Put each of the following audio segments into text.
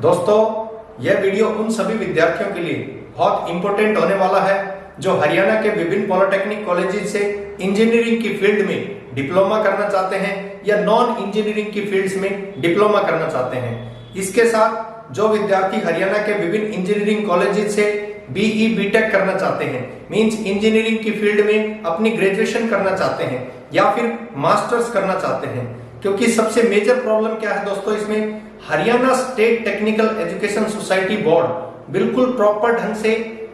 दोस्तों, यह वीडियो उन सभी विद्यार्थियों के लिए बहुत इंपॉर्टेंट होने वाला है जो हरियाणा के विभिन्न पॉलिटेक्निक कॉलेजेस से इंजीनियरिंग की फील्ड में डिप्लोमा करना चाहते हैं या नॉन इंजीनियरिंग की फील्ड्स में डिप्लोमा करना चाहते हैं। इसके साथ जो विद्यार्थी हरियाणा के विभिन्न इंजीनियरिंग कॉलेजेस से बीई बीटेक करना चाहते हैं, मींस इंजीनियरिंग की फील्ड में अपनी ग्रेजुएशन करना चाहते हैं या फिर मास्टर्स करना चाहते हैं। क्योंकि सबसे मेजर प्रॉब्लम क्या है दोस्तों, इसमें Haryana state technical education society board बिल्कुल प्रॉपर ढंग से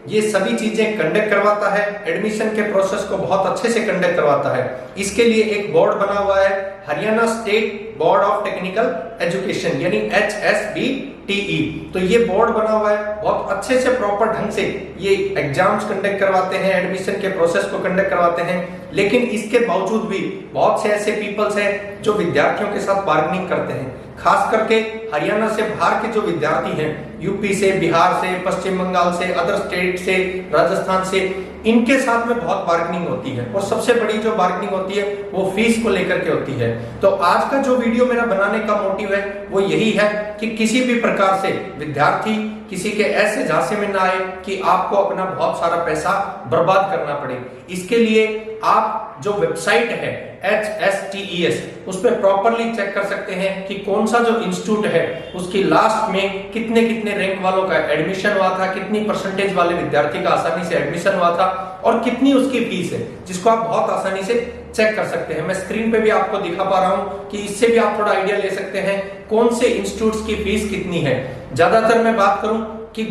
ये सभी चीजें कंडक्ट करवाता है, एडमिशन के प्रोसेस को बहुत अच्छे से कंडक्ट करवाता है। इसके लिए एक बोर्ड बना हुआ है, Haryana state board of technical education यानी HSBTE। तो ये बोर्ड बना हुआ है, बहुत अच्छे से प्रॉपर ढंग से ये एग्जाम्स कंडक्ट करवाते हैं, एडमिशन के प्रोसेस को कंडक्ट करवाते हैं। लेकिन इसके बावजूद भी बहुत से ऐसे पीपल्स हैं जो विद्यार्थियों के साथ बार्गेनिंग करते हैं। खास करके हरियाणा से बाहर के जो विद्यार्थी हैं, यूपी से, बिहार से, पश्चिम बंगाल से, अदर स्टेट से, राजस्थान से, इनके साथ में बहुत बार्गेनिंग होती है। और सबसे बड़ी जो बार्गेनिंग होती है वो फीस को लेकर के होती है। तो आज का जो वीडियो मेरा बनाने का मोटिव है वो यही है कि किसी भी प्रकार से विद्यार्थी किसी के ऐसे झांसे में ना आए कि आपको अपना बहुत सारा पैसा बर्बाद करना पड़े। इसके लिए आप जो वेबसाइट है HSTES उस पर प्रॉपरली चेक कर सकते हैं कि कौन सा जो इंस्टीट्यूट है उसकी लास्ट में कितने कितने रैंक वालों का एडमिशन हुआ था, कितनी परसेंटेज वाले विद्यार्थी का आसानी से एडमिशन हुआ था और कितनी उसकी फीस है, जिसको आप बहुत आसानी से चेक कर सकते हैं। मैं स्क्रीन पे भी आपको दिखा पा रहा हूं कि इससे भी आप थोड़ा आइडिया ले सकते हैं कौन से इंस्टीट्यूट्स की फीस कितनी है। ज्यादातर मैं बात करूं कि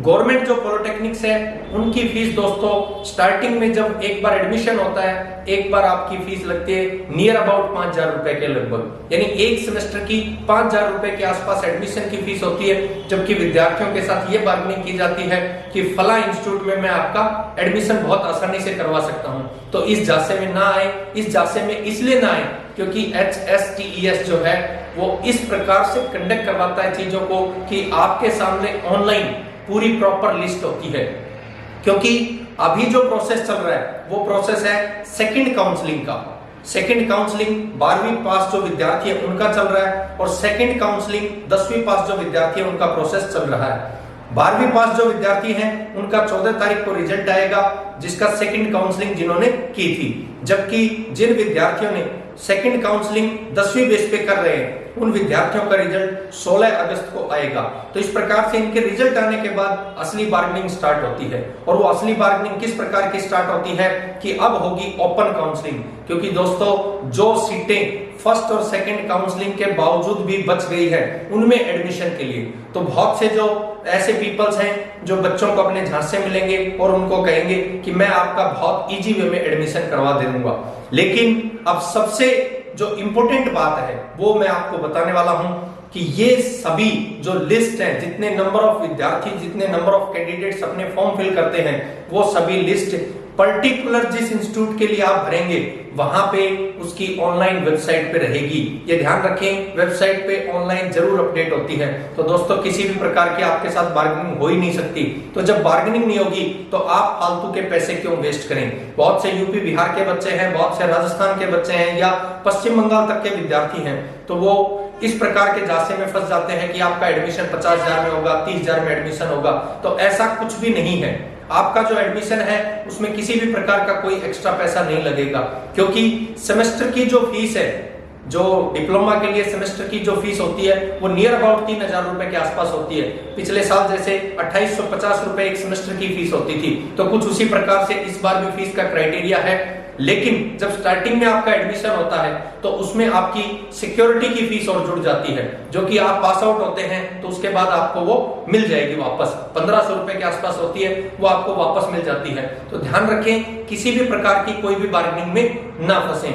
गवर्नमेंट जो पॉलिटेक्निक्स है उनकी फीस दोस्तों स्टार्टिंग में जब एक बार एडमिशन होता है, एक बार आपकी फीस लगती है नियर अबाउट 5,000 रुपए के लगभग, यानी एक सेमेस्टर की 5,000 रुपए के आसपास एडमिशन की फीस होती है। जबकि विद्यार्थियों के साथ ये बार्गेनिंग की जाती है कि फला इंस्टीट्यूट में मैं आपका एडमिशन बहुत आसानी से करवा सकता हूं। तो इस झांसे में ना आए, इस झांसे में इसलिए ना आए क्योंकि HSTES जो है वो इस प्रकार से कंडक्ट करवाता है चीजों को कि आपके सामने ऑनलाइन पूरी प्रॉपर लिस्ट होती है। क्योंकि अभी जो प्रोसेस चल रहा है वो प्रोसेस है सेकंड काउंसलिंग का। सेकंड काउंसलिंग 12वीं पास जो विद्यार्थी है उनका चल रहा है और सेकंड काउंसलिंग 10वीं पास जो विद्यार्थी है उनका प्रोसेस चल रहा है। 12वीं पास जो विद्यार्थी हैं उनका 14 तारीख को रिजल्ट आएगा जिसका सेकंड काउंसलिंग जिन्होंने की थी। जबकि जिन विद्यार्थियों ने सेकंड काउंसलिंग 10वीं बेस पे कर रहे हैं उन विद्यार्थियों का रिजल्ट 16 अगस्त को आएगा। तो इस प्रकार से इनके रिजल्ट आने के बाद असली बार्गेनिंग स्टार्ट होती है। और वो असली बार्गेनिंग किस प्रकार की स्टार्ट होती है कि अब होगी ओपन काउंसलिंग। क्योंकि दोस्तों जो सीटें फर्स्ट और सेकंड काउंसलिंग के बावजूद भी बच गई है उनमें एडमिशन के लिए, तो बहुत से जो ऐसे पीपल्स हैं जो बच्चों को अपने झांसे मिलेंगे और उनको कहेंगे कि मैं आपका बहुत इजी वे में एडमिशन करवा दे दूंगा। लेकिन अब सबसे जो इंपॉर्टेंट बात है वो मैं आपको बताने वाला हूं कि ये सभी जो लिस्ट है, जितने नंबर ऑफ विद्यार्थी, जितने नंबर ऑफ कैंडिडेट्स अपने फॉर्म फिल करते हैं, वो सभी लिस्ट पर्टिकुलर जिस इंस्टीट्यूट के लिए आप भरेंगे वहां पे उसकी ऑनलाइन वेबसाइट पे रहेगी। ये ध्यान रखें, वेबसाइट पे ऑनलाइन जरूर अपडेट होती है। तो दोस्तों किसी भी प्रकार की आपके साथ बार्गेनिंग हो ही नहीं सकती। तो जब बार्गेनिंग नहीं होगी तो आप फालतू के पैसे क्यों वेस्ट करें। बहुत से यूपी बिहार के बच्चे हैं, बहुत से राजस्थान के बच्चे हैं या पश्चिम बंगाल तक के विद्यार्थी हैं, तो वो इस प्रकार के झांसे में फंस जाते हैं कि आपका एडमिशन 50,000 में होगा, 30,000 में एडमिशन होगा। तो ऐसा कुछ भी नहीं है। आपका जो एडमिशन है उसमें किसी भी प्रकार का कोई एक्स्ट्रा पैसा नहीं लगेगा। क्योंकि सेमेस्टर की जो फीस है, जो डिप्लोमा के लिए सेमेस्टर की जो फीस होती है वो नियर अबाउट 3,000 रुपए के आसपास होती है। पिछले साल जैसे 2850 रुपए एक सेमेस्टर की फीस होती थी, तो कुछ उसी प्रकार से इस बार भी फीस का क्राइटेरिया है। लेकिन जब स्टार्टिंग में आपका एडमिशन होता है तो उसमें आपकी सिक्योरिटी की फीस और जुड़ जाती है, जो कि आप पास आउट होते हैं तो उसके बाद आपको वो मिल जाएगी वापस। 1500 रुपए के आसपास होती है, वो आपको वापस मिल जाती है। तो ध्यान रखें किसी भी प्रकार की कोई भी बार्गेनिंग में ना फंसें।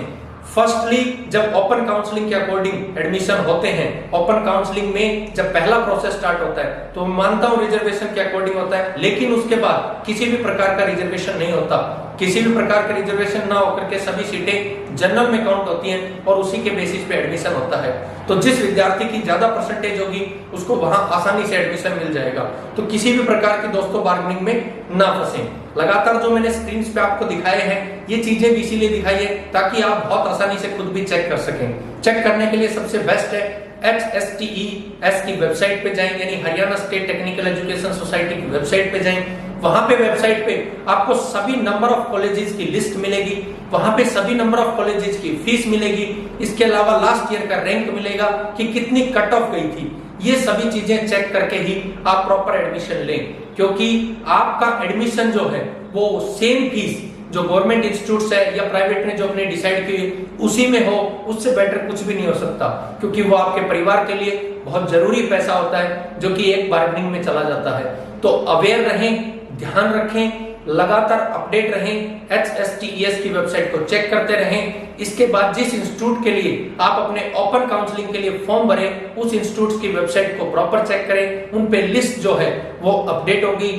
फर्स्टली जब ओपन काउंसलिंग के अकॉर्डिंग एडमिशन होते हैं, ओपन काउंसलिंग में जब पहला प्रोसेस स्टार्ट होता है तो मानता हूं रिजर्वेशन के अकॉर्डिंग होता है, लेकिन उसके बाद किसी भी प्रकार का रिजर्वेशन नहीं होता। किसी भी प्रकार का रिजर्वेशन ना होकर के सभी सीटें जनरल में काउंट होती हैं और उसी के बेसिस पे एडमिशन होता है। तो जिस विद्यार्थी की ज्यादा परसेंटेज होगी उसको वहां आसानी से एडमिशन मिल जाएगा। तो किसी भी प्रकार की दोस्तों बार्गेनिंग में ना फंसे। लगातार जो मैंने स्क्रीन पे आपको दिखाए हैं ये चीजें भी इसीलिए दिखाई है ताकि आप बहुत आसानी से खुद भी चेक कर सकें। चेक करने के लिए सबसे बेस्ट है HSTES की वेबसाइट पे जाएं, यानी Haryana state technical education society की वेबसाइट पे जाएं। वहां पे वेबसाइट पे आपको सभी नंबर ऑफ कॉलेजेस की लिस्ट मिलेगी, वहां पे सभी नंबर ऑफ कॉलेजेस की फीस मिलेगी, इसके अलावा लास्ट ईयर का रैंक मिलेगा कि कितनी कट ऑफ गई थी। ये सभी चीजें चेक करके ही आप प्रॉपर एडमिशन लें, क्योंकि आपका एडमिशन जो है वो सेम फीस जो गवर्नमेंट इंस्टीट्यूट्स है या प्राइवेट ने जो अपने डिसाइड की उसी में हो, उससे बेटर कुछ भी नहीं हो सकता, क्योंकि वो आपके परिवार के लिए बहुत जरूरी पैसा होता है जो कि एक बार्गेनिंग में चला जाता है। तो अवेयर रहें, ध्यान रखें, लगातार अपडेट रहें, HSTES की वेबसाइट को चेक करते रहें। इसके बाद जिस इंस्टीट्यूट के लिए आप अपने ओपन काउंसलिंग के लिए फॉर्म भरें, उस इंस्टीट्यूट की वेबसाइट को प्रॉपर चेक करें, उन पे लिस्ट जो है वो अपडेट होगी,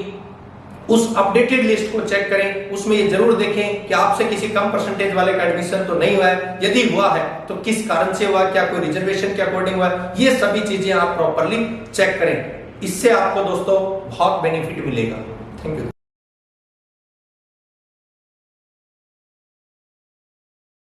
उस अपडेटेड लिस्ट को चेक करें। उसमें ये जरूर देखें कि आपसे किसी कम परसेंटेज वाले का एडमिशन तो नहीं हुआ है, यदि हुआ है तो किस कारण से हुआ, क्या कोई रिजर्वेशन के अकॉर्डिंग हुआ है, ये सभी चीजें आप प्रॉपरली चेक करें। इससे आपको दोस्तों बहुत बेनिफिट मिलेगा। Thank you.